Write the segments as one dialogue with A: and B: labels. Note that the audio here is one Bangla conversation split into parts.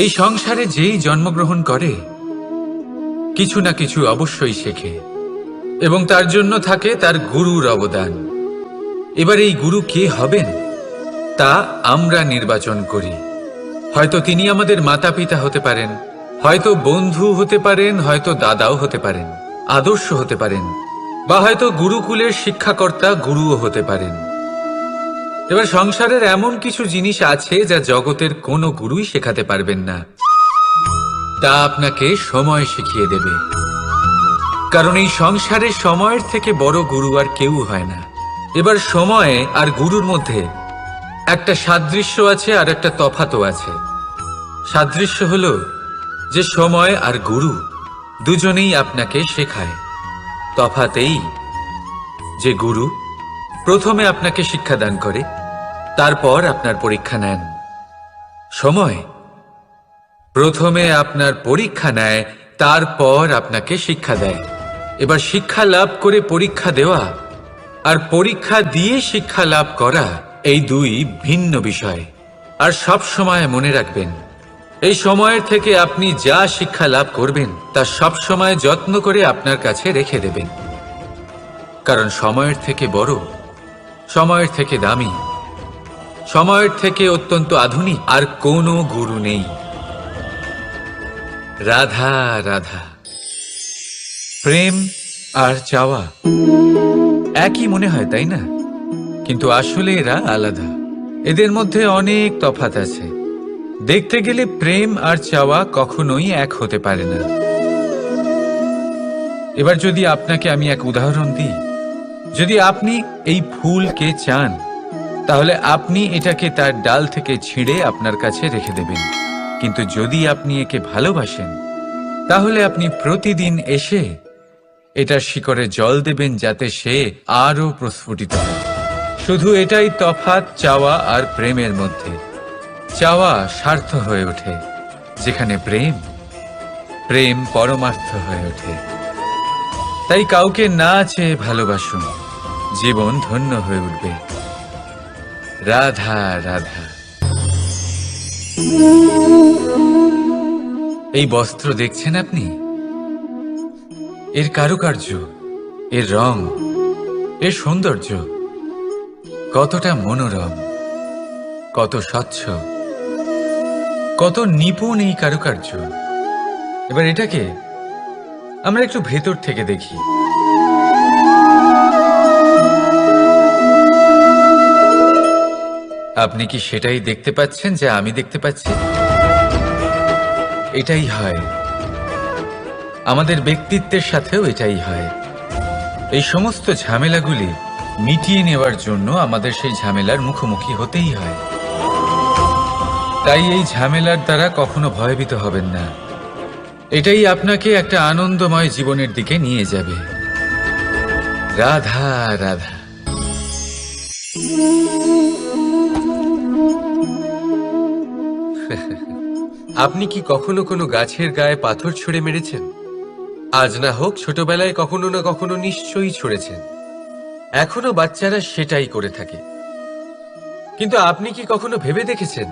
A: এই সংসারে যেই জন্মগ্রহণ করে কিছু না কিছু অবশ্যই শেখে এবং তার জন্য থাকে তার গুরুর অবদান। এবার এই গুরু কে হবেন তা আমরা নির্বাচন করি। হয়তো তিনি আমাদের মাতা পিতা হতে পারেন, হয়তো বন্ধু হতে পারেন, হয়তো দাদাও হতে পারেন, আদর্শ হতে পারেন, বা হয়তো গুরুকুলের শিক্ষাকর্তা গুরুও হতে পারেন। এবার সংসারের এমন কিছু জিনিস আছে যা জগতের কোনো গুরুই শেখাতে পারবেন না, তা আপনাকে সময় শিখিয়ে দেবে। কারণ এই সংসারে সময়ের থেকে বড় গুরু আর কেউ হয় না। এবার সময় আর গুরুর মধ্যে একটা সাদৃশ্য আছে আর একটা তফাতও আছে। সাদৃশ্য হলো যে সময় আর গুরু দুজনেই আপনাকে শেখায়। তফাতেই যে গুরু প্রথমে আপনাকে শিক্ষাদান করে, তারপর আপনার পরীক্ষা নেন। সময় প্রথমে আপনার পরীক্ষা নেয়, তারপর আপনাকে শিক্ষা দেয়। এবার শিক্ষা লাভ করে পরীক্ষা দেওয়া আর পরীক্ষা দিয়ে শিক্ষা লাভ করা এই দুই ভিন্ন বিষয়। আর সব সময় মনে রাখবেন, এই সময়ের থেকে আপনি যা শিক্ষা লাভ করবেন তা সব সময় যত্ন করে আপনার কাছে রেখে দেবেন। কারণ সময়ের থেকে বড়, সময়ের থেকে দামি, সময়ের থেকে অত্যন্ত আধুনিক আর কোনো গুরু নেই। রাধা রাধা। প্রেম আর চাওয়া একই মনে হয়, তাই না? কিন্তু আসলে এরা আলাদা। এদের মধ্যে অনেক তফাৎ আছে। দেখতে গেলে প্রেম আর চাওয়া কখনোই এক হতে পারে না। এবার যদি আপনাকে আমি এক উদাহরণ দিই, যদি আপনি এই ফুলকে চান, তাহলে আপনি এটাকে তার ডাল থেকে ছিঁড়ে আপনার কাছে রেখে দেবেন। কিন্তু যদি আপনি একে ভালোবাসেন, তাহলে আপনি প্রতিদিন এসে এটার শিকড়ে জল দেবেন যাতে সে আরো প্রস্ফুটিত হয়। শুধু এটাই তফাৎ চাওয়া আর প্রেমের মধ্যে। চাওয়া স্বার্থ হয়ে ওঠে, যেখানে প্রেম প্রেম পরমার্থ হয়ে ওঠে। তাই কাউকে না চেয়ে ভালোবাসুন, জীবন ধন্য হয়ে উঠবে। রাধা রাধা। এই বস্ত্র দেখছেন আপনি? এর কারুকার্য, এর রং, এর সৌন্দর্য কতটা মনোরম, কত স্বচ্ছ, কত নিপুণ এই কারুকার্য। এবার এটাকে আমরা একটু ভেতর থেকে দেখি। আপনি কি সেটাই দেখতে পাচ্ছেন যা আমি দেখতে পাচ্ছি? এটাই হয় আমাদের ব্যক্তিত্বের সাথেও, এটাই হয়। এই সমস্ত ঝামেলাগুলি মিটিয়ে নেওয়ার জন্য আমাদের সেই ঝামেলার মুখোমুখি হতেই হয়। তাই এই ঝামেলার দ্বারা কখনো ভয়ভীত হবেন না। এটাই আপনাকে একটা আনন্দময় জীবনের দিকে নিয়ে যাবে। রাধা রাধা। আপনি কি কখনো কোনো গাছের গায়ে পাথর ছুঁড়ে মেরেছেন? আজ না হোক ছোটবেলায় কখনো না কখনো নিশ্চয়ই ছুঁড়েছেন। এখনো বাচ্চারা সেটাই করে থাকে। কিন্তু আপনি কি কখনো ভেবে দেখেছেন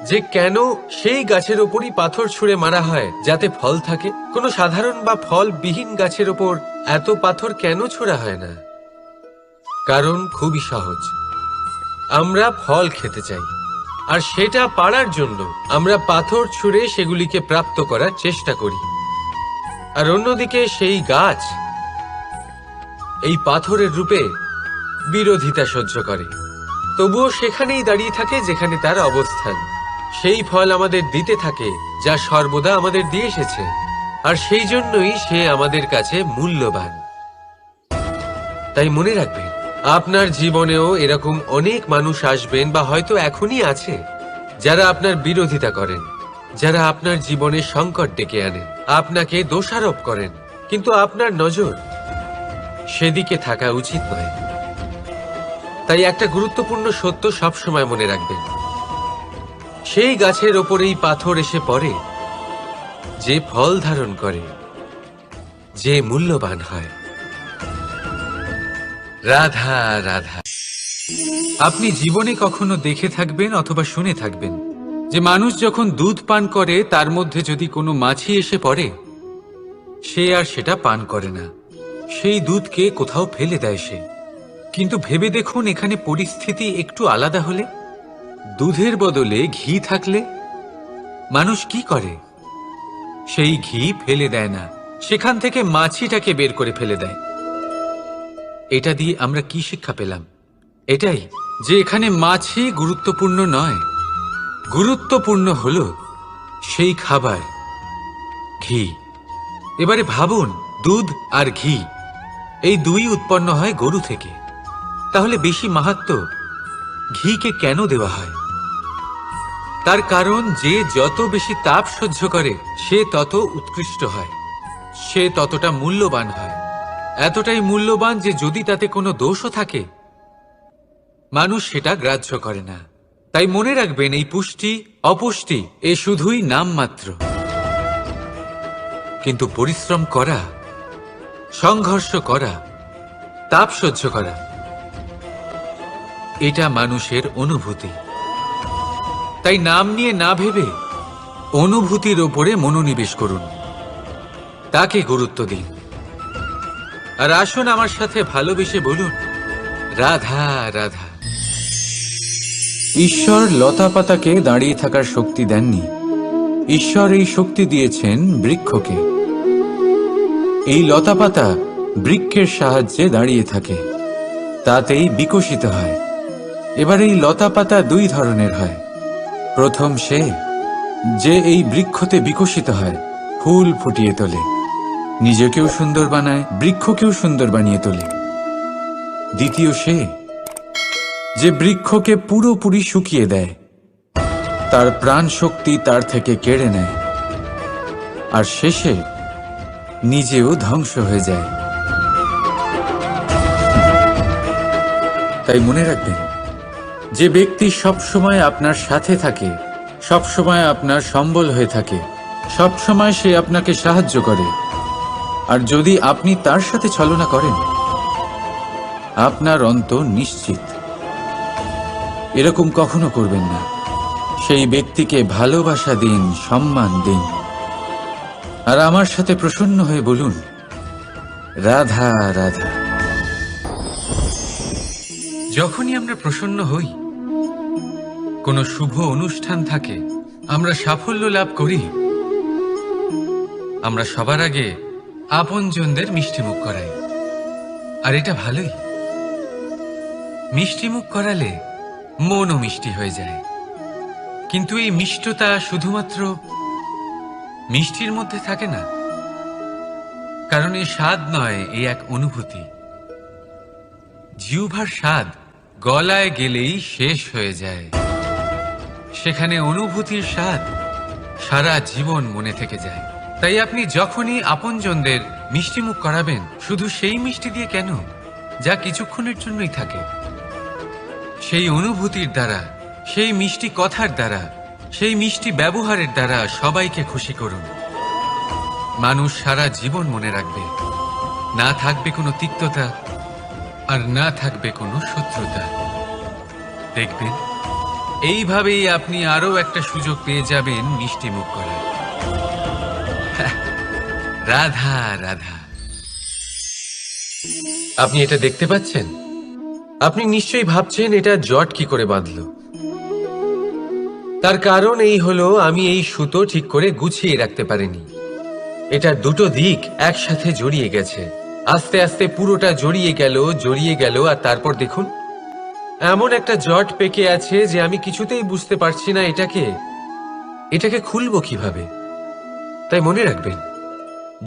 A: যে কেন সেই গাছের ওপরই পাথর ছুঁড়ে মারা হয় যাতে ফল থাকে? কোনো সাধারণ বা ফলবিহীন গাছের ওপর এত পাথর কেন ছোড়া হয় না? কারণ খুবই সহজ, আমরা ফল খেতে চাই, আর সেটা পারার জন্য আমরা পাথর ছুঁড়ে সেগুলিকে প্রাপ্ত করার চেষ্টা করি। আর অন্যদিকে সেই গাছ এই পাথরের রূপে বিরোধিতা সহ্য করে, তবুও সেখানেই দাঁড়িয়ে থাকে যেখানে তার অবস্থান। সেই ফল আমাদের দিতে থাকে যা সর্বদা আমাদের দিয়ে এসেছে, আর সেই জন্যই সে আমাদের কাছে মূল্যবান। তাই মনে রাখবেন, আপনার জীবনেও এরকম অনেক মানুষ আসবেন বা হয়তো এখনই আছে যারা আপনার বিরোধিতা করেন, যারা আপনার জীবনে সংকট ডেকে আনেন, আপনাকে দোষারোপ করেন, কিন্তু আপনার নজর সেদিকে থাকা উচিত নয়। তাই একটা গুরুত্বপূর্ণ সত্য সবসময় মনে রাখবেন, সেই গাছের ওপরেই পাথর এসে পড়ে যে ফল ধারণ করে, যে মূল্যবান হয়। রাধা রাধা। আপনি জীবনে কখনো দেখে থাকবেন অথবা শুনে থাকবেন যে মানুষ যখন দুধ পান করে তার মধ্যে যদি কোনো মাছি এসে পড়ে, সে আর সেটা পান করে না, সেই দুধকে কোথাও ফেলে দেয় সে। কিন্তু ভেবে দেখুন, এখানে পরিস্থিতি একটু আলাদা হলে, দুধের বদলে ঘি থাকলে মানুষ কি করে? সেই ঘি ফেলে দেয় না, সেখান থেকে মাছিটাকে বের করে ফেলে দেয়। এটা দিয়ে আমরা কি শিক্ষা পেলাম? এটাই যে এখানে মাছি গুরুত্বপূর্ণ নয়, গুরুত্বপূর্ণ হলো সেই খাবার, ঘি। এবারে ভাবুন, দুধ আর ঘি এই দুই উৎপন্ন হয় গরু থেকে, তাহলে বেশি মাহাত্ম্য ঘিকে কেন দেওয়া হয়? তার কারণ, যে যত বেশি তাপ সহ্য করে সে তত উৎকৃষ্ট হয়, সে ততটা মূল্যবান হয়। এতটাই মূল্যবান যে যদি তাতে কোনো দোষও থাকে, মানুষ সেটা গ্রাহ্য করে না। তাই মনে রাখবেন, এই পুষ্টি অপুষ্টি এ শুধুই নামমাত্র, কিন্তু পরিশ্রম করা, সংঘর্ষ করা, তাপ সহ্য করা, এটা মানুষের অনুভূতি। তাই নাম নিয়ে না ভেবে অনুভূতির ওপরে মনোনিবেশ করুন, তাকে গুরুত্ব দিন। আর আসুন আমার সাথে ভালোবেসে বলুন, রাধা রাধা। ঈশ্বর লতা পাতাকে দাঁড়িয়ে থাকার শক্তি দেননি, ঈশ্বর এই শক্তি দিয়েছেন বৃক্ষকে। এই লতা পাতা বৃক্ষের সাহায্যে দাঁড়িয়ে থাকে, তাতেই বিকশিত হয়। এবার এই লতা পাতা দুই ধরনের হয়। প্রথম সে যে এই বৃক্ষতে বিকশিত হয়, ফুল ফুটিয়ে তোলে, নিজেকেও সুন্দর বানায়, বৃক্ষকেও সুন্দর বানিয়ে তোলে। দ্বিতীয় সে যে বৃক্ষকে পুরোপুরি শুকিয়ে দেয়, তার প্রাণ শক্তি তার থেকে কেড়ে নেয়, আর শেষে নিজেও ধ্বংস হয়ে যায়। তাই মনে রাখবেন, যে ব্যক্তি সবসময় আপনার সাথে থাকে, সবসময় আপনার সম্বল হয়ে থাকে, সবসময় সে আপনাকে সাহায্য করে, আর যদি আপনি তার সাথে ছলনা করেন, আপনার অন্ত নিশ্চিত। এরকম কখনো করবেন না। সেই ব্যক্তিকে ভালোবাসা দিন, সম্মান দিন, আর আমার সাথে প্রসন্ন হয়ে বলুন, রাধা রাধা। যখনই আমরা প্রসন্ন হই, কোনো শুভ অনুষ্ঠান থাকে, আমরা সাফল্য লাভ করি, আমরা সবার আগে আপনজনদের মিষ্টিমুখ করাই। আর এটা ভালোই, মিষ্টিমুখ করালে মনও মিষ্টি হয়ে যায়। কিন্তু এই মিষ্টতা শুধুমাত্র মিষ্টির মধ্যে থাকে না, কারণ এই স্বাদ নয়, এই এক অনুভূতি। জিহ্বার স্বাদ গলায় গেলেই শেষ হয়ে যায়, সেখানে অনুভূতির স্বাদ সারা জীবন মনে থেকে যায়। তাই আপনি যখনই আপনজনদের মিষ্টিমুখ করাবেন, শুধু সেই মিষ্টি দিয়ে কেন, যা কিছুক্ষণের জন্যই থাকে, সেই অনুভূতির দ্বারা, সেই মিষ্টি কথার দ্বারা, সেই মিষ্টি ব্যবহারের দ্বারা সবাইকে খুশি করুন। মানুষ সারা জীবন মনে রাখবে, না থাকবে কোনো তিক্ততা, আর না থাকবে কোনো শত্রুতা। দেখবেন, এইভাবেই আপনি আরো একটা সুযোগ পেয়ে যাবেন মিষ্টি মুখ করার। রাধা রাধা। আপনি এটা দেখতে পাচ্ছেন? আপনি নিশ্চয়ই ভাবছেন, এটা জট কি করে বাঁধলো? তার কারণ এই হলো, আমি এই সুতো ঠিক করে গুছিয়ে রাখতে পারিনি। এটার দুটো দিক একসাথে জড়িয়ে গেছে, আস্তে আস্তে পুরোটা জড়িয়ে গেল, আর তারপর দেখুন, এমন একটা জট পেকে আছে যে আমি কিছুতেই বুঝতে পারছি না এটাকে খুলবো কিভাবে। তাই মনে রাখবেন,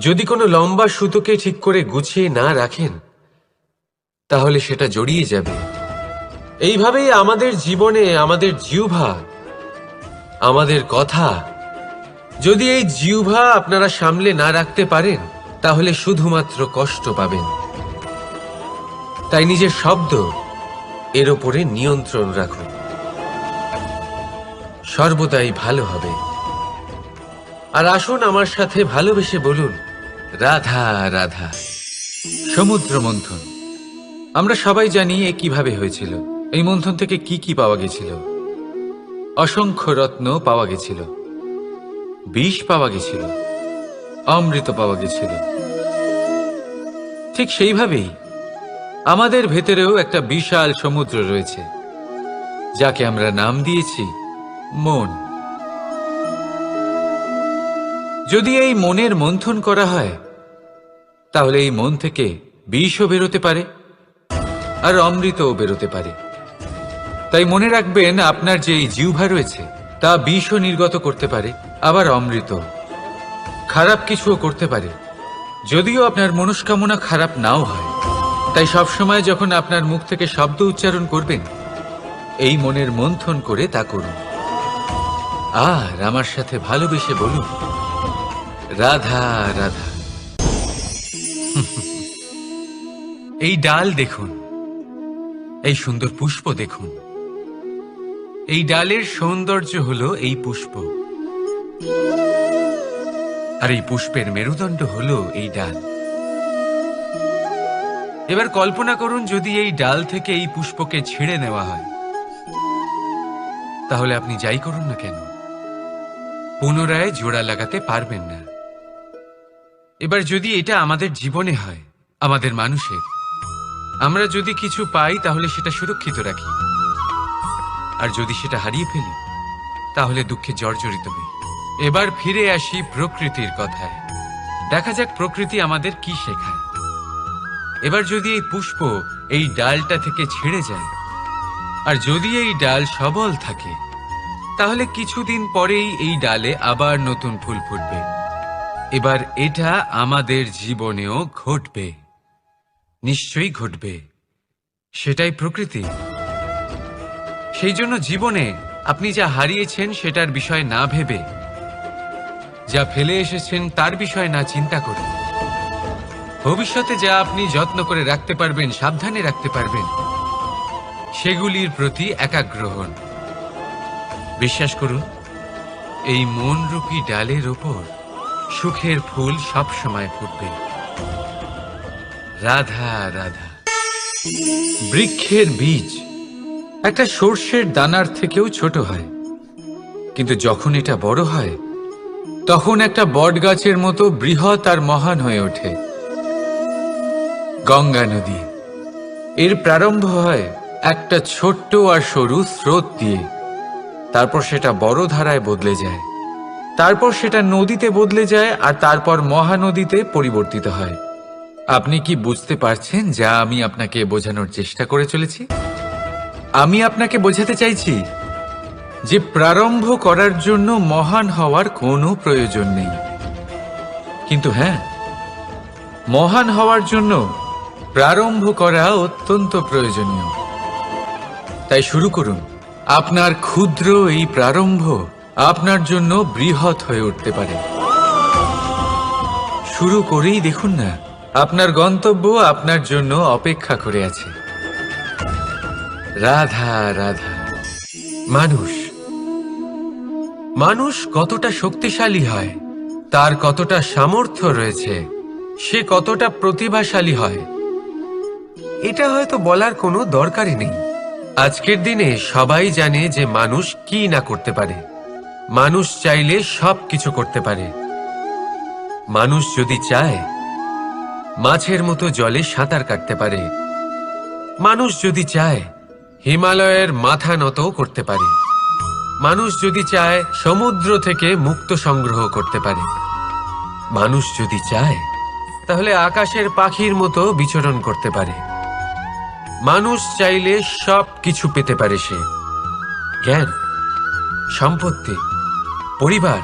A: যদি কোনো লম্বা সুতোকে ঠিক করে গুছিয়ে না রাখেন, তাহলে সেটা জড়িয়ে যাবে। এইভাবেই আমাদের জীবনে আমাদের জিহ্বা, আমাদের কথা, যদি এই জিহ্বা আপনারা সামলে না রাখতে পারেন, তাহলে শুধুমাত্র কষ্ট পাবেন। তাই নিজের শব্দ এর ওপরে নিয়ন্ত্রণ রাখুন, সর্বদাই ভালো হবে। আর আসুন আমার সাথে ভালোবেসে বলুন, রাধা রাধা। সমুদ্র মন্থন, আমরা সবাই জানি এ কিভাবে হয়েছিল, এই মন্থন থেকে কি কি পাওয়া গেছিল। অসংখ্য রত্ন পাওয়া গেছিল, বিষ পাওয়া গেছিল, অমৃত পাওয়া গেছিল। ঠিক সেইভাবেই আমাদের ভেতরেও একটা বিশাল সমুদ্র রয়েছে, যাকে আমরা নাম দিয়েছি মন। যদি এই মনের মন্থন করা হয়, তাহলে এই মন থেকে বিষও বেরোতে পারে আর অমৃতও বেরোতে পারে। তাই মনে রাখবেন, আপনার যে এই জিহ্বা রয়েছে তা বিষও নির্গত করতে পারে, আবার অমৃত, খারাপ কিছুও করতে পারে, যদিও আপনার মনস্কামনা খারাপ নাও হয়। তাই সবসময় যখন আপনার মুখ থেকে শব্দ উচ্চারণ করবেন, এই মনের মন্থন করে তা করুন। আর আমার সাথে ভালোবেসে বলুন, রাধা রাধা। এই ডাল দেখুন, এই সুন্দর পুষ্প দেখুন। এই ডালের সৌন্দর্য হলো এই পুষ্প, আর এই পুষ্পের মেরুদণ্ড হলো এই ডাল। এবার কল্পনা করুন, যদি এই ডাল থেকে এই পুষ্পকে ছিঁড়ে নেওয়া হয়, তাহলে আপনি যাই করুন না কেন পুনরায় জোড়া লাগাতে পারবেন না। এবার যদি এটা আমাদের জীবনে হয়, আমাদের মানুষের, আমরা যদি কিছু পাই তাহলে সেটা সুরক্ষিত রাখি, আর যদি সেটা হারিয়ে ফেলি তাহলে দুঃখে জর্জরিত হই। এবার ফিরে আসি প্রকৃতির কথায়। দেখা যাক প্রকৃতি আমাদের কি শেখায়। এবার যদি এই পুষ্প এই ডালটা থেকে ছিঁড়ে যায়, আর যদি এই ডাল সবল থাকে, তাহলে কিছুদিন পরেই এই ডালে আবার নতুন ফুল ফুটবে। এবার এটা আমাদের জীবনেও ঘটবে, নিশ্চয়ই ঘটবে। সেটাই প্রকৃতি। সেই জন্য জীবনে আপনি যা হারিয়েছেন সেটার বিষয় না ভেবে, যা ফেলে এসেছেন তার বিষয় না চিন্তা করে, ভবিষ্যতে যা আপনি যত্ন করে রাখতে পারবেন, সাবধানে রাখতে পারবেন, সেগুলির প্রতি একাগ্র হন। বিশ্বাস করুন, এই মনরূপী ডালের ওপর সুখের ফুল সব সময় ফুটবে। রাধা রাধা। বৃক্ষের বীজ একটা সর্ষের দানার থেকেও ছোট হয়, কিন্তু যখন এটা বড় হয় তখন একটা বট গাছের মতো বৃহৎ আর মহান হয়ে ওঠে। গঙ্গা নদী, এর প্রারম্ভ হয় একটা ছোট্ট আর সরু স্রোত দিয়ে, তারপর সেটা বড় ধারায় বদলে যায়, তারপর সেটা নদীতে বদলে যায়, আর তারপর মহানদীতে পরিবর্তিত হয়। আপনি কি বুঝতে পারছেন যা আমি আপনাকে বোঝানোর চেষ্টা করে চলেছি? আমি আপনাকে বোঝাতে চাইছি যে প্রারম্ভ করার জন্য মহান হওয়ার কোনো প্রয়োজন নেই, কিন্তু হ্যাঁ, মহান হওয়ার জন্য প্রারম্ভ করা অত্যন্ত প্রয়োজনীয়। তাই শুরু করুন। আপনার ক্ষুদ্র এই প্রারম্ভ আপনার জন্য বৃহৎ হয়ে উঠতে পারে। শুরু করেই দেখুন না, আপনার গন্তব্য আপনার জন্য অপেক্ষা করে আছে। রাধা রাধা। মানুষ কতটা শক্তিশালী হয়, তার কতটা সামর্থ্য রয়েছে, সে কতটা প্রতিভাশালী হয়, এটা হয়তো বলার কোনো দরকারই নেই। আজকের দিনে সবাই জানে যে মানুষ কি না করতে পারে। মানুষ চাইলে সব কিছু করতে পারে। মানুষ যদি চায় মাছের মতো জলে সাঁতার কাটতে পারে। মানুষ যদি চায় হিমালয়ের মাথা নত করতে পারে। মানুষ যদি চায় সমুদ্র থেকে মুক্ত সংগ্রহ করতে পারে। মানুষ যদি চায় তাহলে আকাশের পাখির মতো বিচরণ করতে পারে। মানুষ চাইলে সব কিছু পেতে পারে। সে জ্ঞান, সম্পত্তি, পরিবার,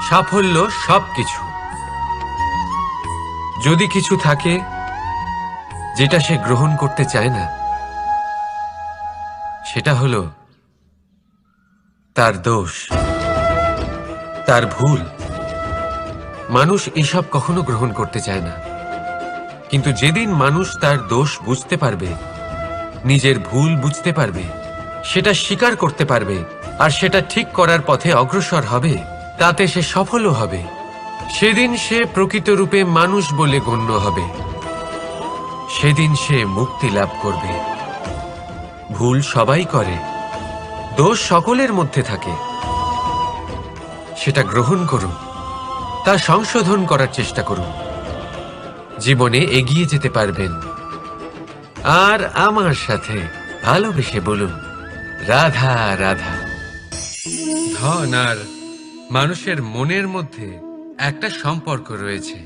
A: সাফল্য, সবকিছু। যদি কিছু থাকে যেটা সে গ্রহণ করতে চায় না, সেটা হলো তার দোষ, তার ভুল। মানুষ এসব কখনো গ্রহণ করতে চায় না, কিন্তু যেদিন মানুষ তার দোষ বুঝতে পারবে, নিজের ভুল বুঝতে পারবে, সেটা স্বীকার করতে পারবে, আর সেটা ঠিক করার পথে অগ্রসর হবে, তাতে সে সফলও হবে, সেদিন সে প্রকৃত রূপে মানুষ বলে গণ্য হবে। সেদিন সে মুক্তি লাভ করবে। ভুল সবাই করে,
B: দোষ সকলের মধ্যে থাকে, সেটা গ্রহণ করুন, তা সংশোধন করার চেষ্টা করুন। জীবনে এগিয়ে যেতে পারবেন। আর আমার সাথে ভালোবেসে বলুন, রাধা রাধা। ধন আর মানুষের মনের মধ্যে একটা সম্পর্ক রয়েছে।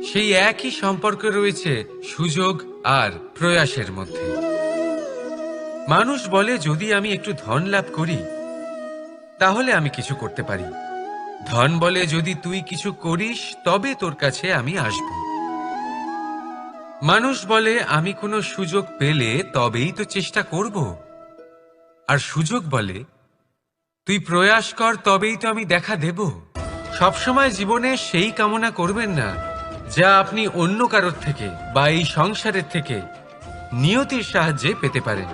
B: সেই একই সম্পর্ক রয়েছে সুযোগ আর প্রয়াসের মধ্যে। মানুষ বলে, যদি আমি একটু ধন লাভ করি তাহলে আমি কিছু করতে পারি। ধন বলে, যদি তুই কিছু করিস তবে তোর কাছে আমি আসব। মানুষ বলে, আমি কোনো সুযোগ পেলে তবেই তো চেষ্টা করব। আর সুযোগ বলে, তুই প্রয়াস কর তবেই তো আমি দেখা দেব। সবসময় জীবনে সেই কামনা করবেন না যা আপনি অন্য কারোর থেকে বা এই সংসারের থেকে নিয়তির সাহায্যে পেতে পারেন।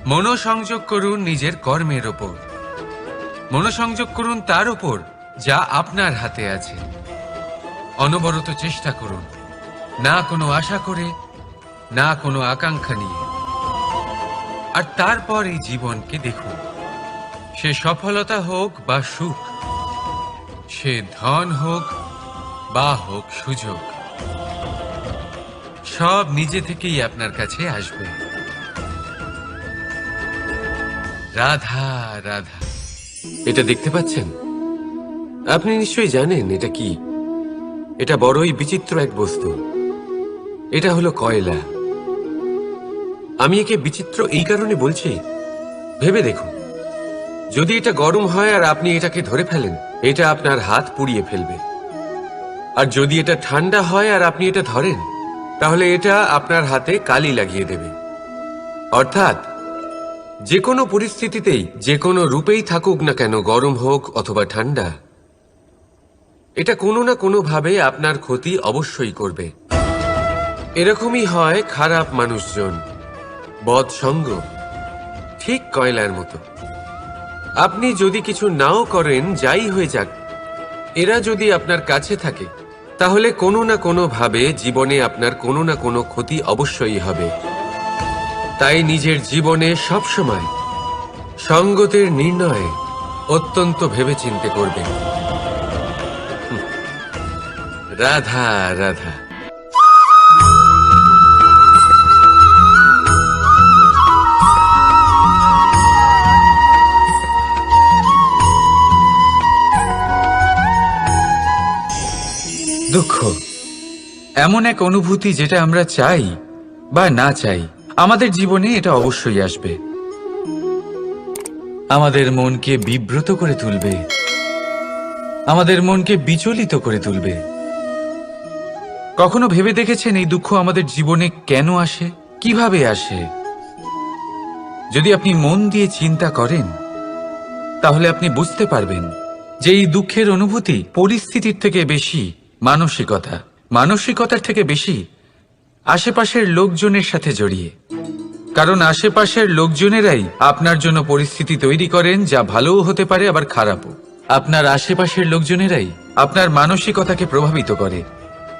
B: মনোসংযোগ করুন নিজের কর্মের ওপর। মনোসংযোগ করুন তার ওপর যা আপনার হাতে আছে। অনবরত চেষ্টা করুন, না কোনো আশা করে, না কোনো আকাঙ্ক্ষা নিয়ে। আর তারপর এই জীবনকে দেখুন, সে সফলতা হোক বা সুখ, সে ধন হোক বা হোক সুযোগ, সব নিজে থেকেই আপনার কাছে আসবে। রাধা রাধা। এটা দেখতে পাচ্ছেন? আপনি নিশ্চয়ই জানেন এটা কি। এটা বড়ই বিচিত্র এক বস্তু। এটা হলো কয়লা। আমি একে বিচিত্র এই কারণে বলছি, ভেবে দেখুন, যদি এটা গরম হয় আর আপনি এটাকে ধরে ফেলেন, এটা আপনার হাত পুড়িয়ে ফেলবে। আর যদি এটা ঠান্ডা হয় আর আপনি এটা ধরেন, তাহলে এটা আপনার হাতে কালি লাগিয়ে দেবে। অর্থাৎ যে কোনো পরিস্থিতিতেই, যে কোনো রূপেই থাকুক না কেন, গরম হোক অথবা ঠান্ডা, এটা কোনো না কোনো ভাবে আপনার ক্ষতি অবশ্যই করবে। এরকমই হয় খারাপ মানুষজন, বদসঙ্গ, ঠিক কয়লার মতো। আপনি যদি কিছু নাও করেন, যাই হয়ে যাক, এরা যদি আপনার কাছে থাকে, তাহলে কোনো না কোনো ভাবে জীবনে আপনার কোনো না কোনো ক্ষতি অবশ্যই হবে। তাই নিজের জীবনে সবসময় সঙ্গতের নির্ণয় অত্যন্ত ভেবেচিন্তে করবেন। রাধা রাধা।
A: দুঃখ এমন এক অনুভূতি যেটা আমরা চাই বা না চাই, আমাদের জীবনে এটা অবশ্যই আসবে। আমাদের মনকে বিব্রত করে তুলবে, আমাদের মনকে বিচলিত করে তুলবে। কখনো ভেবে দেখেছেন এই দুঃখ আমাদের জীবনে কেন আসে, কিভাবে আসে? যদি আপনি মন দিয়ে চিন্তা করেন, তাহলে আপনি বুঝতে পারবেন যে এই দুঃখের অনুভূতি পরিস্থিতির থেকে বেশি মানসিকতার থেকে বেশি আশেপাশের লোকজনের সাথে জড়িয়ে। কারণ আশেপাশের লোকজনেরাই আপনার জন্য পরিস্থিতি তৈরি করেন, যা ভালোও হতে পারে আবার খারাপও। আপনার আশেপাশের লোকজনেরাই আপনার মানসিকতাকে প্রভাবিত করে,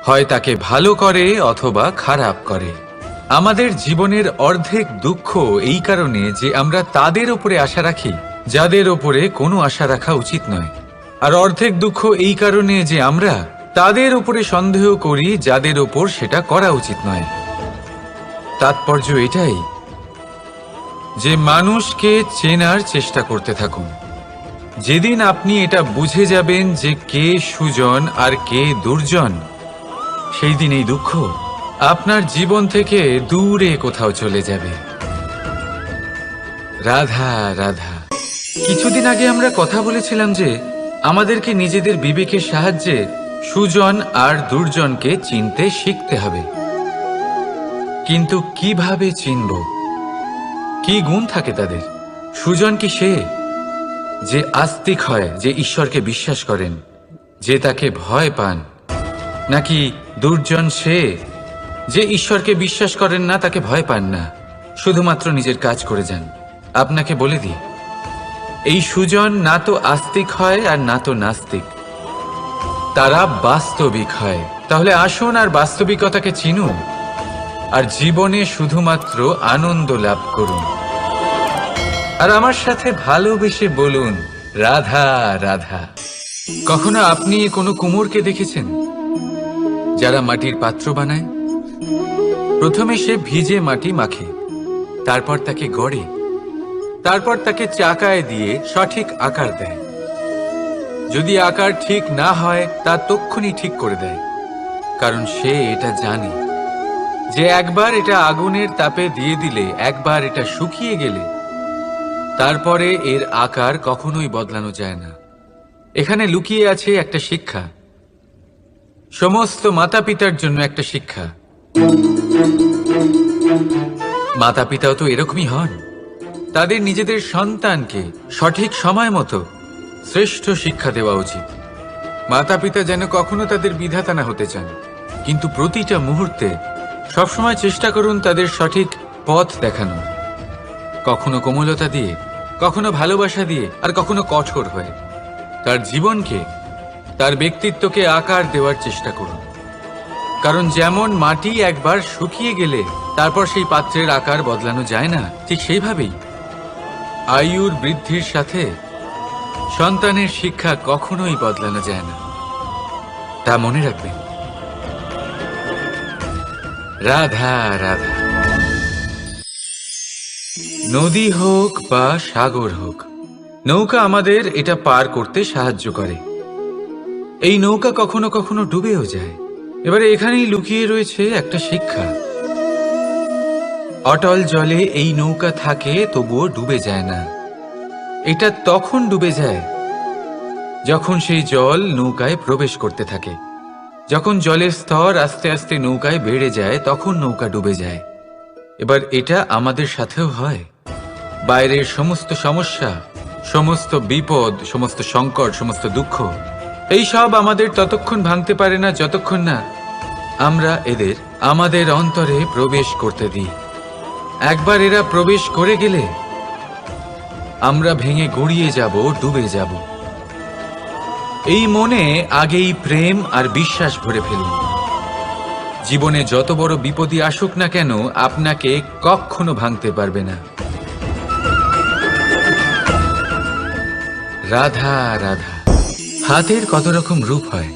A: হয় তাকে ভালো করে অথবা খারাপ করে। আমাদের জীবনের অর্ধেক দুঃখ এই কারণে যে আমরা তাদের উপরে আশা রাখি যাদের ওপরে কোনো আশা রাখা উচিত নয়, আর অর্ধেক দুঃখ এই কারণে যে আমরা তাদের উপরে সন্দেহ করি যাদের ওপর সেটা করা উচিত নয়। তাৎপর্য এটাই যে মানুষকে চেনার চেষ্টা করতে থাকুন। যেদিন আপনি এটা বুঝে যাবেন যে কে সুজন আর কে দুর্জন, সেই দিন এই দুঃখ আপনার জীবন থেকে দূরে কোথাও চলে যাবে। রাধা রাধা। কিছুদিন আগে আমরা কথা বলেছিলাম যে আমাদেরকে নিজেদের বিবেকের সাহায্যে সুজন আর দুর্জনকে চিনতে শিখতে হবে। কিন্তু কিভাবে চিনব? কি গুণ থাকে তাদের? সুজন কি সে যে আস্তিক হয়, যে ঈশ্বরকে বিশ্বাস করেন, যে তাকে ভয় পান? নাকি দুর্জন সে যে ঈশ্বরকে বিশ্বাস করেন না, তাকে ভয় পান না, শুধুমাত্র নিজের কাজ করে যান? আপনাকে বলে দিই, এই সুজন না তো আস্তিক হয় আর না তো নাস্তিক, তারা বাস্তবিক হয়। তাহলে আসুন আর বাস্তবিকতাকে চিনুন আর জীবনে শুধুমাত্র আনন্দ লাভ করুন। আর আমার সাথে ভালোবেসে বলুন, রাধা রাধা। কখনো আপনি কোনো কুমোরকে দেখেছেন যারা মাটির পাত্র বানায়? প্রথমে সে ভিজে মাটি মাখে, তারপর তাকে গড়ে, তারপর তাকে চাকায় দিয়ে সঠিক আকার দেয়। যদি আকার ঠিক না হয় তা তক্ষুনি ঠিক করে দেয়, কারণ সে এটা জানে যে একবার এটা আগুনের তাপে দিয়ে দিলে, একবার এটা শুকিয়ে গেলে তারপরে এর আকার কখনোই বদলানো যায় না। এখানে লুকিয়ে আছে একটা শিক্ষা, সমস্ত মাতা পিতার জন্য একটা শিক্ষা। মাতা পিতাও তো এরকমই হন, তাদের নিজেদের সন্তানকে সঠিক সময় মতো শ্রেষ্ঠ শিক্ষা দেওয়া উচিত। মাতা পিতা যেন কখনো তাদের বিধাতা না হতে চান, কিন্তু প্রতিটা মুহূর্তে সবসময় চেষ্টা করুন তাদের সঠিক পথ দেখানো, কখনো কোমলতা দিয়ে, কখনো ভালোবাসা দিয়ে, আর কখনো কঠোর হয়ে। তার জীবনকে, তার ব্যক্তিত্বকে আকার দেওয়ার চেষ্টা করুন, কারণ যেমন মাটি একবার শুকিয়ে গেলে তারপর সেই পাত্রের আকার বদলানো যায় না, ঠিক সেইভাবেই আয়ুর বৃদ্ধির সাথে সন্তানের শিক্ষা কখনোই বদলানো যায় না। তা মনে রাখবেন। রাধা রাধা। নদী হোক বা সাগর হোক, নৌকা আমাদের এটা পার করতে সাহায্য করে। এই নৌকা কখনো কখনো ডুবেও যায়। এবারে এখানেই লুকিয়ে রয়েছে একটা শিক্ষা। অটল জলে এই নৌকা থাকে, তবুও ডুবে যায় না। এটা তখন ডুবে যায় যখন সেই জল নৌকায় প্রবেশ করতে থাকে। যখন জলের স্তর আস্তে আস্তে নৌকায় বেড়ে যায়, তখন নৌকা ডুবে যায়। এবার এটা আমাদের সাথেও হয়। বাইরের সমস্ত সমস্যা, সমস্ত বিপদ, সমস্ত সংকট, সমস্ত দুঃখ, এই সব আমাদের ততক্ষণ ভাঙতে পারে না যতক্ষণ না আমরা এদের আমাদের অন্তরে প্রবেশ করতে দিই। একবার এরা প্রবেশ করে গেলে আমরা ভেঙে গড়িয়ে যাব, ডুবে যাব। এই মনে আগেই প্রেম আর বিশ্বাস ভরে ফেলুন। জীবনে যত বড় বিপদই আসুক না কেন, আপনাকে কখনো ভাঙতে পারবে না। রাধা রাধা। হাতের কত রকম রূপ হয়।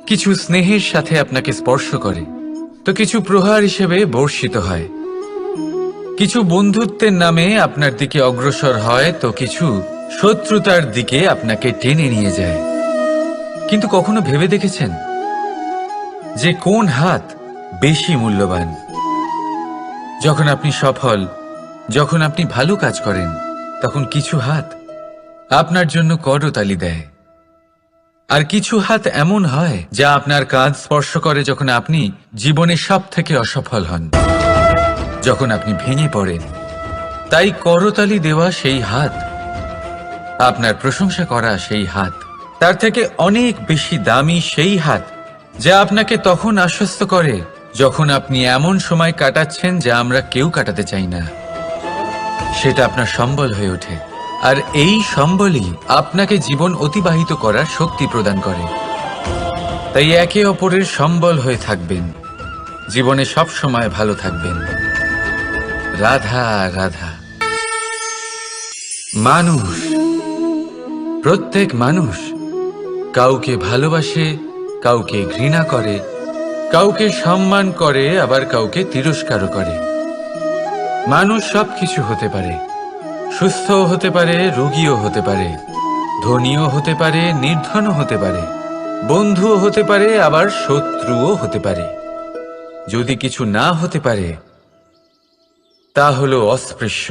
A: কিছু স্নেহের সাথে আপনাকে স্পর্শ করে, তো কিছু প্রহার হিসেবে বর্ষিত হয়। কিছু বন্ধুত্বের নামে আপনার দিকে অগ্রসর হয়, তো কিছু শত্রুতার দিকে আপনাকে টেনে নিয়ে যায়। কিন্তু কখনো ভেবে দেখেছেন যে কোন হাত বেশি মূল্যবান? যখন আপনি সফল, যখন আপনি ভালো কাজ করেন, তখন কিছু হাত আপনার জন্য করতালি দেয়। আর কিছু হাত এমন হয় যা আপনার কাঁধ স্পর্শ করে যখন আপনি জীবনে সব থেকে অসফল হন, যখন আপনি ভেঙে পড়েন। তাই করতালি দেওয়া সেই হাত, আপনার প্রশংসা করা সেই হাত, তার থেকে অনেক বেশি দামি সেই হাত যা আপনাকে তখন আশ্বস্ত করে যখন আপনি এমন সময় কাটাচ্ছেন যা আমরা কেউ কাটাতে চাই না। সেটা আপনার সম্বল হয়ে ওঠে, আর এই সম্বলই আপনাকে জীবন অতিবাহিত করার শক্তি প্রদান করে। তাই একে অপরের সম্বল হয়ে থাকবেন, জীবনে সব সময় ভালো থাকবেন। রাধা রাধা। মানুষ, প্রত্যেক মানুষ কাউকে ভালোবাসে, কাউকে ঘৃণা করে, কাউকে সম্মান করে, আবার কাউকে তিরস্কারও করে। মানুষ সবকিছু হতে পারে, সুস্থও হতে পারে, রোগীও হতে পারে, ধনীও হতে পারে, নির্ধনও হতে পারে, বন্ধুও হতে পারে, আবার শত্রুও হতে পারে। যদি কিছু না হতে পারে তা হলো অস্পৃশ্য,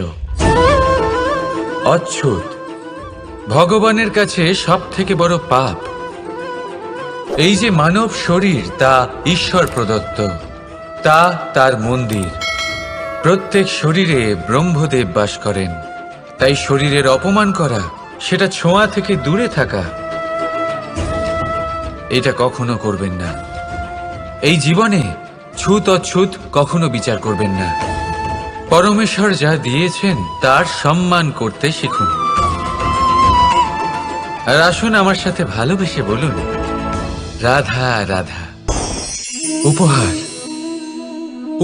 A: অচ্ছুত। ভগবানের কাছে সব থেকে বড় পাপ এই যে মানব শরীর, তা ঈশ্বর প্রদত্ত, তা তার মন্দির। প্রত্যেক শরীরে ব্রহ্মদেব বাস করেন। তাই শরীরের অপমান করা, সেটা ছোঁয়া থেকে দূরে থাকা, এটা কখনো করবেন না। এই জীবনে ছুত অছুত কখনো বিচার করবেন না। পরমেশ্বর যা দিয়েছেন তার সম্মান করতে শিখুন। আর আসুন আমার সাথে ভালোবেসে বলুন, রাধা রাধা। উপহার,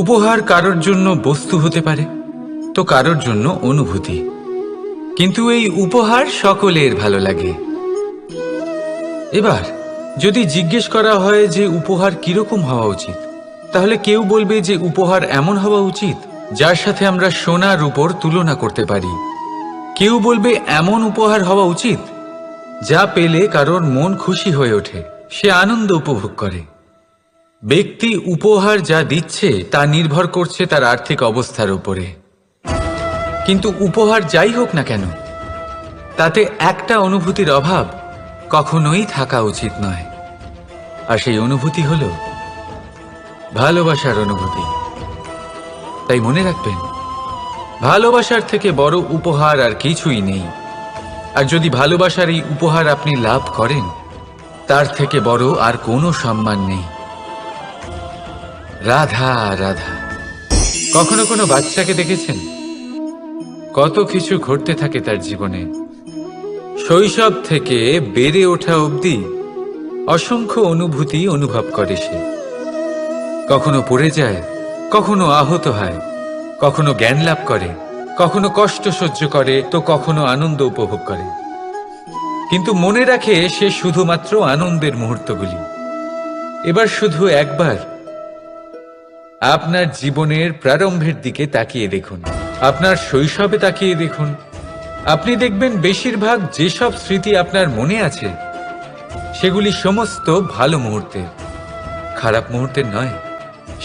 A: উপহার কারোর জন্য বস্তু হতে পারে, তো কারোর জন্য অনুভূতি। কিন্তু এই উপহার সকলের ভালো লাগে। এবার যদি জিজ্ঞেস করা হয় যে উপহার কিরকম হওয়া উচিত, তাহলে কেউ বলবে যে উপহার এমন হওয়া উচিত যার সাথে আমরা সোনা রূপোর তুলনা করতে পারি। কেউ বলবে এমন উপহার হওয়া উচিত যা পেলে কারোর মন খুশি হয়ে ওঠে, সে আনন্দ উপভোগ করে। ব্যক্তি উপহার যা দিচ্ছে তা নির্ভর করছে তার আর্থিক অবস্থার উপরে। কিন্তু উপহার যাই হোক না কেন, তাতে একটা অনুভূতির অভাব কখনোই থাকা উচিত নয়, আর সেই অনুভূতি হল ভালোবাসার অনুভূতি। তাই মনে রাখবেন, ভালোবাসার থেকে বড় উপহার আর কিছুই নেই। আর যদি ভালোবাসার এই উপহার আপনি লাভ করেন, তার থেকে বড় আর কোনো সম্মান নেই। রাধা রাধা। কখনো কোনো বাচ্চাকে দেখেছেন? কত কিছু ঘটতে থাকে তার জীবনে। শৈশব থেকে বেড়ে ওঠা অবধি অসংখ্য অনুভূতি অনুভব করে সে। কখনো পড়ে যায়, কখনো আহত হয়, কখনো জ্ঞান লাভ করে, কখনো কষ্ট সহ্য করে, তো কখনো আনন্দ উপভোগ করে। কিন্তু মনে রাখে সে শুধুমাত্র আনন্দের মুহূর্তগুলি। এবার শুধু একবার আপনার জীবনের প্রারম্ভের দিকে তাকিয়ে দেখুন, আপনার শৈশবে তাকিয়ে দেখুন। আপনি দেখবেন বেশিরভাগ যেসব স্মৃতি আপনার মনে আছে সেগুলি সমস্ত ভালো মুহূর্তের, খারাপ মুহূর্তের নয়।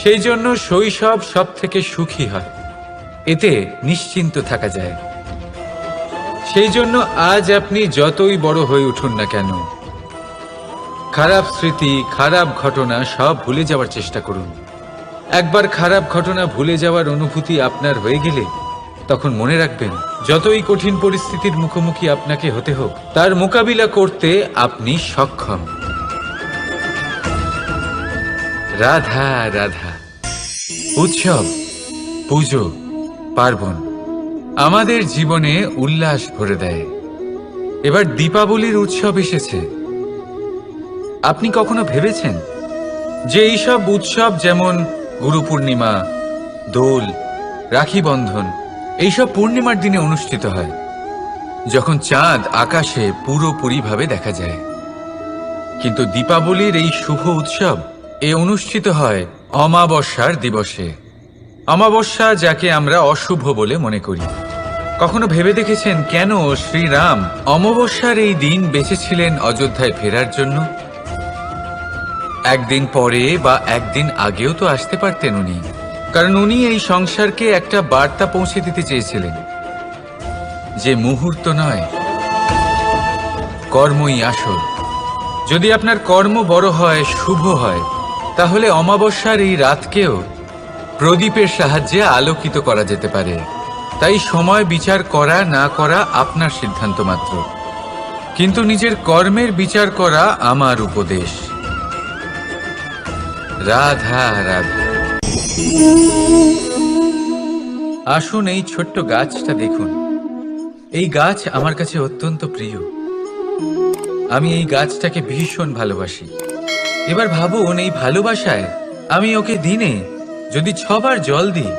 A: সেই জন্য শৈশব সব থেকে সুখী হয়, এতে নিশ্চিন্ত থাকা যায়। সেই জন্য আজ আপনি যতই বড় হয়ে উঠুন না কেন, খারাপ স্মৃতি, খারাপ ঘটনা সব ভুলে যাওয়ার চেষ্টা করুন। একবার খারাপ ঘটনা ভুলে যাওয়ার অনুভূতি আপনার হয়ে গেলে তখন মনে রাখবেন, যতই কঠিন পরিস্থিতির মুখোমুখি আপনাকে হতে হোক, তার মোকাবিলা করতে আপনি সক্ষম। রাধা রাধা। উৎসব, পুজো, পার্বণ আমাদের জীবনে উল্লাস ভরে দেয়। এবার দীপাবলির উৎসব এসেছে। আপনি কখনো ভেবেছেন যে এইসব উৎসব যেমন গুরু পূর্ণিমা, দোল, রাখি বন্ধন এইসব পূর্ণিমার দিনে অনুষ্ঠিত হয়, যখন চাঁদ আকাশে পুরোপুরিভাবে দেখা যায়। কিন্তু দীপাবলির এই শুভ উৎসব অনুষ্ঠিত হয় অমাবস্যার দিবসে। অমাবস্যা যাকে আমরা অশুভ বলে মনে করি। কখনো ভেবে দেখেছেন কেন শ্রীরাম অমাবস্যার এই দিন বেঁচেছিলেন অযোধ্যায় ফেরার জন্য? একদিন পরে বা একদিন আগেও তো আসতে পারতেন উনি, কারণ উনি এই সংসারকে একটা বার্তা পৌঁছে দিতে চেয়েছিলেন যে মুহূর্ত নয়, কর্মই আসল। যদি আপনার কর্ম বড় হয়, শুভ হয়, তাহলে অমাবস্যার এই রাতকেও প্রদীপের সাহায্যে আলোকিত করা যেতে পারে। তাই সময় বিচার করা না করা আপনার সিদ্ধান্ত মাত্র, কিন্তু নিজের কর্মের বিচার করা আমার উপদেশ। রাধা রাধা। আসুন এই ছোট্ট গাছটা দেখুন। এই গাছ আমার কাছে অত্যন্ত প্রিয়। আমি এই গাছটাকে ভীষণ ভালোবাসি। এবার ভাবুন, এই ভালোবাসায় আমি ওকে দিনে যদি 6 বার জল দিই,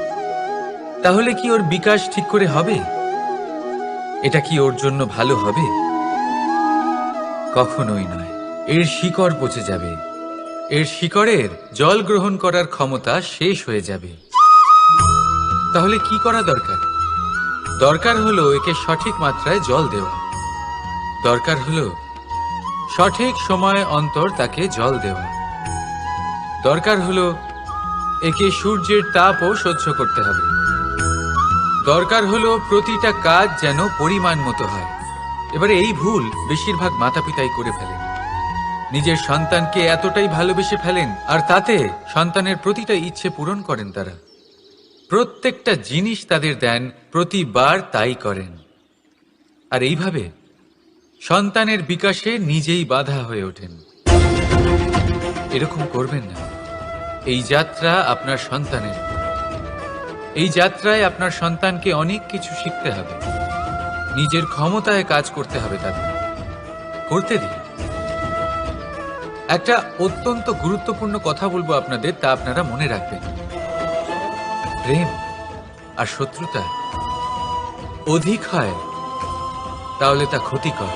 A: তাহলে কি ওর বিকাশ ঠিক করে হবে? এটা কি ওর জন্য ভালো হবে? কখনোই নয়। এর শিকড় পচে যাবে, এর শিকড়ের জল গ্রহণ করার ক্ষমতা শেষ হয়ে যাবে। তাহলে কি করা দরকার? দরকার হলো একে সঠিক মাত্রায় জল দেওয়া। দরকার হলো সঠিক সময় অন্তর তাকে জল দেওয়া। দরকার হলো একে সূর্যের তাপও সহ্য করতে হবে। দরকার হলো প্রতিটা কাজ যেন পরিমাণ মতো হয়। এবারে এই ভুল বেশিরভাগ মাতাপিতাই করে ফেলেন। নিজের সন্তানকে এতটাই ভালোবেসে ফেলেন, আর তাতে সন্তানের প্রতিটা ইচ্ছে পূরণ করেন। তারা প্রত্যেকটা জিনিস তাদের দেন, প্রতিবার তাই করেন। আর এইভাবে সন্তানের বিকাশে নিজেই বাধা হয়ে ওঠেন। এরকম করবেন না। এই যাত্রা আপনার সন্তানের। এই যাত্রায় আপনার সন্তানকে অনেক কিছু শিখতে হবে। নিজের ক্ষমতায় কাজ করতে হবে, তাদের করতে দিন। একটা অত্যন্ত গুরুত্বপূর্ণ কথা বলবো আপনাদের, তা আপনারা মনে রাখবেন। প্রেম আর শত্রুতা অধিক হয় তাহলে তা ক্ষতিকর।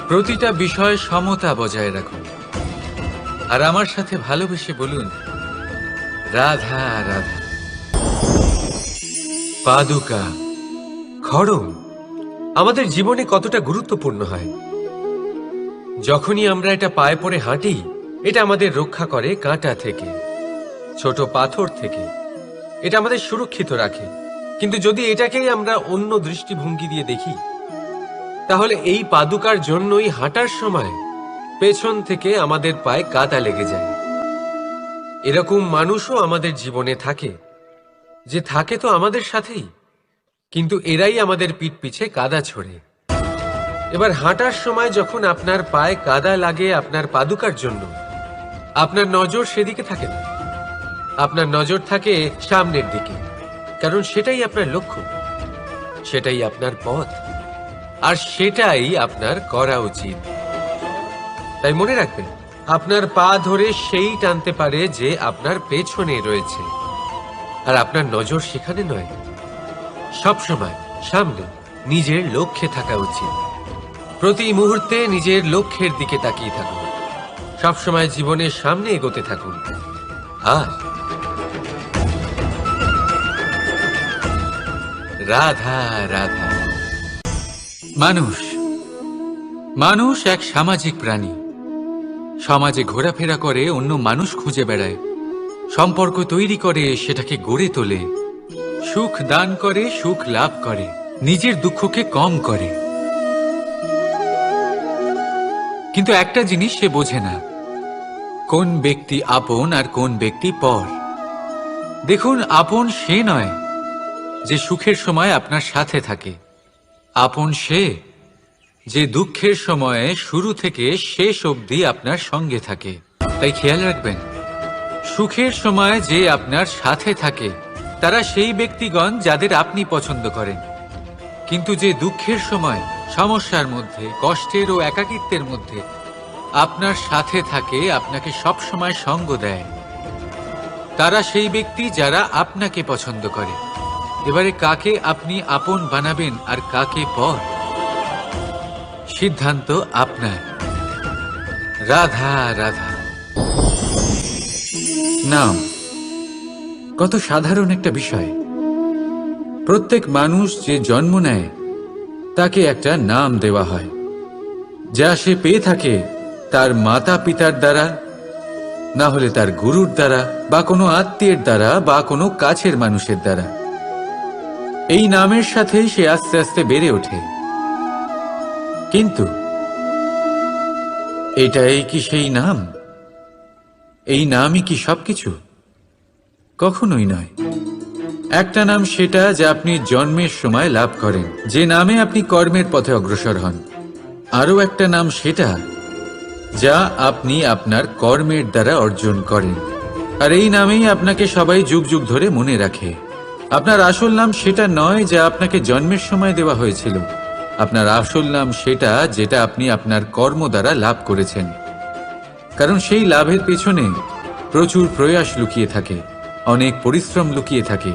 A: প্রতিটা বিষয়ে সমতা বজায় রাখুন, আর আমার সাথে ভালোবেসে বলুন, রাধা রাধা।
B: পাদুকা, খড়ম আমাদের জীবনে কতটা গুরুত্বপূর্ণ হয়। যখনই আমরা এটা পায়ে পড়ে হাঁটি, এটা আমাদের রক্ষা করে কাঁটা থেকে, ছোট পাথর থেকে। এটা আমাদের সুরক্ষিত রাখে। কিন্তু যদি এটাকেই আমরা অন্য দৃষ্টিভঙ্গি দিয়ে দেখি, তাহলে এই পাদুকার জন্যই হাঁটার সময় পেছন থেকে আমাদের পায়ে কাদা লেগে যায়। এরকম মানুষও আমাদের জীবনে থাকে, যে থাকে তো আমাদের সাথেই, কিন্তু এরাই আমাদের পিঠ পিছে কাদা ছোড়ে। এবার হাঁটার সময় যখন আপনার পায়ে কাদা লাগে আপনার পাদুকার জন্য, আপনার নজর সেদিকে থাকে না, আপনার নজর থাকে সামনের দিকে, কারণ সেটাই আপনার লক্ষ্য, সেটাই আপনার পথ, আর সেটাই আপনার করা উচিত। তাই মনে রাখবেন, আপনার পা ধরে সেই টানতে পারে যে আপনার পেছনে রয়েছে, আর আপনার নজর সেখানে নয়। সবসময় সামনে নিজের লক্ষ্যে থাকা উচিত। প্রতি মুহূর্তে নিজের লক্ষ্যের দিকে তাকিয়ে থাকুন, সবসময় জীবনের সামনে এগোতে থাকুন। আর রাধা রাধা।
A: মানুষ এক সামাজিক প্রাণী। সমাজে ঘোরাফেরা করে, অন্য মানুষ খুঁজে বেড়ায়, সম্পর্ক তৈরি করে, সেটাকে গড়ে তোলে, সুখ দান করে, সুখ লাভ করে, নিজের দুঃখকে কম করে। কিন্তু একটা জিনিস সে বোঝে না, কোন ব্যক্তি আপন আর কোন ব্যক্তি পর। দেখুন, আপন সে নয় যে সুখের সময় আপনার সাথে থাকে। আপন সে যে দুঃখের সময়ে শুরু থেকে শেষ অবধি আপনার সঙ্গে থাকে। তাই খেয়াল রাখবেন, সুখের সময় যে আপনার সাথে থাকে তারা সেই ব্যক্তিগণ যাদের আপনি পছন্দ করেন। কিন্তু যে দুঃখের সময়, সমস্যার মধ্যে, কষ্টের ও একাকিত্বের মধ্যে আপনার সাথে থাকে, আপনাকে সব সময় সঙ্গ দেয়, তারা সেই ব্যক্তি যারা আপনাকে পছন্দ করে। এবারে কাকে আপনি আপন বানাবেন আর কাকে পর, সিদ্ধান্ত আপনার। রাধা রাধা। নাম কত সাধারণ একটা বিষয়। প্রত্যেক মানুষ যে জন্ম নেয় তাকে একটা নাম দেওয়া হয়, যা সে পেয়ে থাকে তার মাতা পিতার দ্বারা, না হলে তার গুরুর দ্বারা, বা কোনো আত্মীয়ের দ্বারা, বা কোনো কাছের মানুষের দ্বারা। এই নামের সাথেই সে আস্তে আস্তে বেড়ে ওঠে। কিন্তু এটাই কি সেই নাম? এই নামই কি সবকিছু? কখনোই নয়। একটা নাম সেটা যা আপনি জন্মের সময় লাভ করেন, যে নামে আপনি কর্মের পথে অগ্রসর হন। আরও একটা নাম সেটা যা আপনি আপনার কর্মের দ্বারা অর্জন করেন, আর এই নামেই আপনাকে সবাই যুগ যুগ ধরে মনে রাখে। আপনার আসল নাম সেটা নয় যা আপনাকে জন্মের সময় দেওয়া হয়েছিল। আপনার আসল নাম সেটা যেটা আপনি আপনার কর্ম দ্বারা লাভ করেছেন, কারণ সেই লাভের পেছনে প্রচুর প্রয়াস লুকিয়ে থাকে, অনেক পরিশ্রম লুকিয়ে থাকে।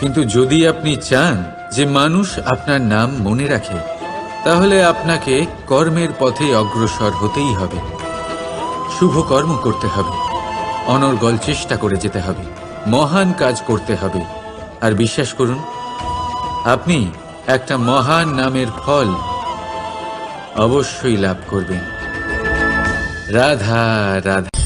A: কিন্তু যদি আপনি চান যে মানুষ আপনার নাম মনে রাখে, তাহলে আপনাকে কর্মের পথে অগ্রসর হতেই হবে, শুভ কর্ম করতে হবে, অনর্গল চেষ্টা করে যেতে হবে, মহান কাজ করতে হবে। আর বিশ্বাস করুন, আপনি একটা মহান নামের ফল অবশ্যই লাভ করবেন। রাধা রাধা।